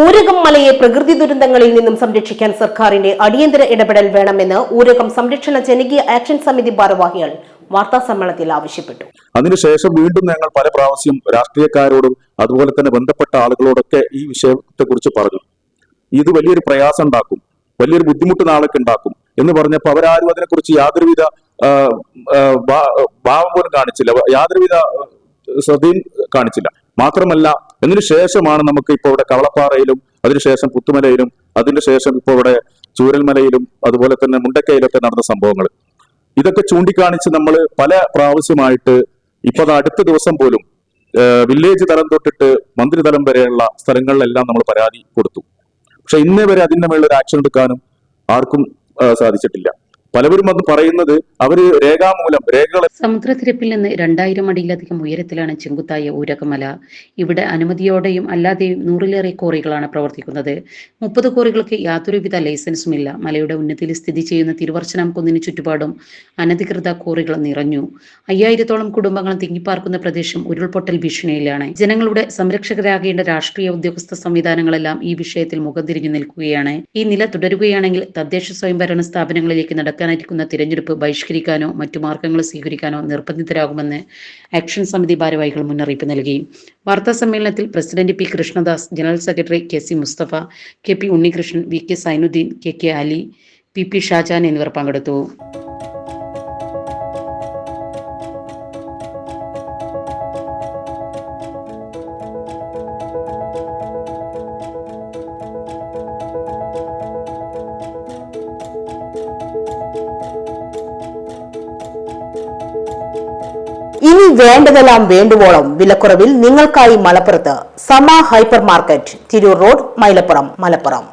ഊരകം മലയെ പ്രകൃതി ദുരന്തങ്ങളിൽ നിന്നും സംരക്ഷിക്കാൻ സർക്കാരിന്റെ അടിയന്തര ഇടപെടൽ വേണമെന്ന് ഊരകം സംരക്ഷണ ജനകീയ ആക്ഷൻ സമിതി ഭാരവാഹികൾ വാർത്താ സമ്മേളനത്തിൽ ആവശ്യപ്പെട്ടു. അതിനുശേഷം വീണ്ടും ഞങ്ങൾ പല പ്രാവശ്യം രാഷ്ട്രീയക്കാരോടും അതുപോലെ തന്നെ ബന്ധപ്പെട്ട ആളുകളോടൊക്കെ ഈ വിഷയത്തെക്കുറിച്ച് പറഞ്ഞു. ഇത് വലിയൊരു പ്രയാസം ഉണ്ടാക്കും, വലിയൊരു ബുദ്ധിമുട്ട് നാളേക്ക് ഉണ്ടാക്കും എന്ന് പറഞ്ഞപ്പോൾ അവരാരും അതിനെക്കുറിച്ച് യാതൊരുവിധ ഭാവം പോലും കാണിച്ചില്ല, യാതൊരുവിധ ശ്രദ്ധയും കാണിച്ചില്ല. മാത്രമല്ല, ഇതിനു ശേഷമാണ് നമുക്ക് ഇപ്പോൾ ഇവിടെ കവളപ്പാറയിലും അതിനുശേഷം പുത്തുമലയിലും അതിനുശേഷം ഇപ്പോൾ ഇവിടെ ചൂരൽമലയിലും അതുപോലെ തന്നെ മുണ്ടക്കയിലൊക്കെ നടന്ന സംഭവങ്ങൾ. ഇതൊക്കെ ചൂണ്ടിക്കാണിച്ച് നമ്മൾ പല പ്രാവശ്യമായിട്ട് ഇപ്പൊ അടുത്ത ദിവസം പോലും വില്ലേജ് തലം തൊട്ടിട്ട് മന്ത്രിതലം വരെയുള്ള സ്ഥലങ്ങളിലെല്ലാം നമ്മൾ പരാതി കൊടുത്തു. പക്ഷെ ഇന്നേ വരെ അതിന്റെ മേലുള്ള ഒരു ആക്ഷൻ എടുക്കാനും ആർക്കും സാധിച്ചിട്ടില്ല. പലവരും അത് പറയുന്നത് അവര് രേഖകളെ. സമുദ്രനിരപ്പിൽ നിന്ന് 2000 അടിയിലധികം ഉയരത്തിലാണ് ചെങ്കുത്തായ ഊരകമല. ഇവിടെ അനുമതിയോടെയും അല്ലാതെയും 100-ലേറെ കോറികളാണ് പ്രവർത്തിക്കുന്നത്. 30 കോറികൾക്ക് യാതൊരുവിധ ലൈസൻസുമില്ല. മലയുടെ ഉന്നതിയിൽ സ്ഥിതി ചെയ്യുന്ന തിരുവർച്ചനം കുന്നിന് ചുറ്റുപാടും അനധികൃത കോറികൾ നിറഞ്ഞു. 5000-ഓളം കുടുംബങ്ങൾ തിങ്ങിപ്പാർക്കുന്ന പ്രദേശം ഉരുൾപൊട്ടൽ ഭീഷണിയിലാണ്. ജനങ്ങളുടെ സംരക്ഷകരാകേണ്ട രാഷ്ട്രീയ ഉദ്യോഗസ്ഥ സംവിധാനങ്ങളെല്ലാം ഈ വിഷയത്തിൽ മുഖം തിരിഞ്ഞു നിൽക്കുകയാണ്. ഈ നില തുടരുകയാണെങ്കിൽ തദ്ദേശ സ്വയംഭരണ സ്ഥാപനങ്ങളിലേക്ക് നടക്കാനിരിക്കുന്ന തിരഞ്ഞെടുപ്പ് ബഹിഷ്കരിക്കാനോ മറ്റു മാർഗങ്ങൾ സ്വീകരിക്കാനോ നിർബന്ധിതരാകുമെന്ന് ആക്ഷൻ സമിതി ഭാരവാഹികൾ മുന്നറിയിപ്പ് നൽകി. വാർത്താ സമ്മേളനത്തിൽ president P Krishnadas, general secretary KC Mustafa, KP Unnikrishnan, VK Sainuddin, KK Ali, PP Shajan എന്നിവർ പങ്കെടുത്തു. ഇനി വേണ്ടതെല്ലാം വേണ്ടുവോളം വിലക്കുറവിൽ നിങ്ങൾക്കായി മലപ്പുറത്ത് Sama hyper market, Tirur road, Mylappuram, Malappuram.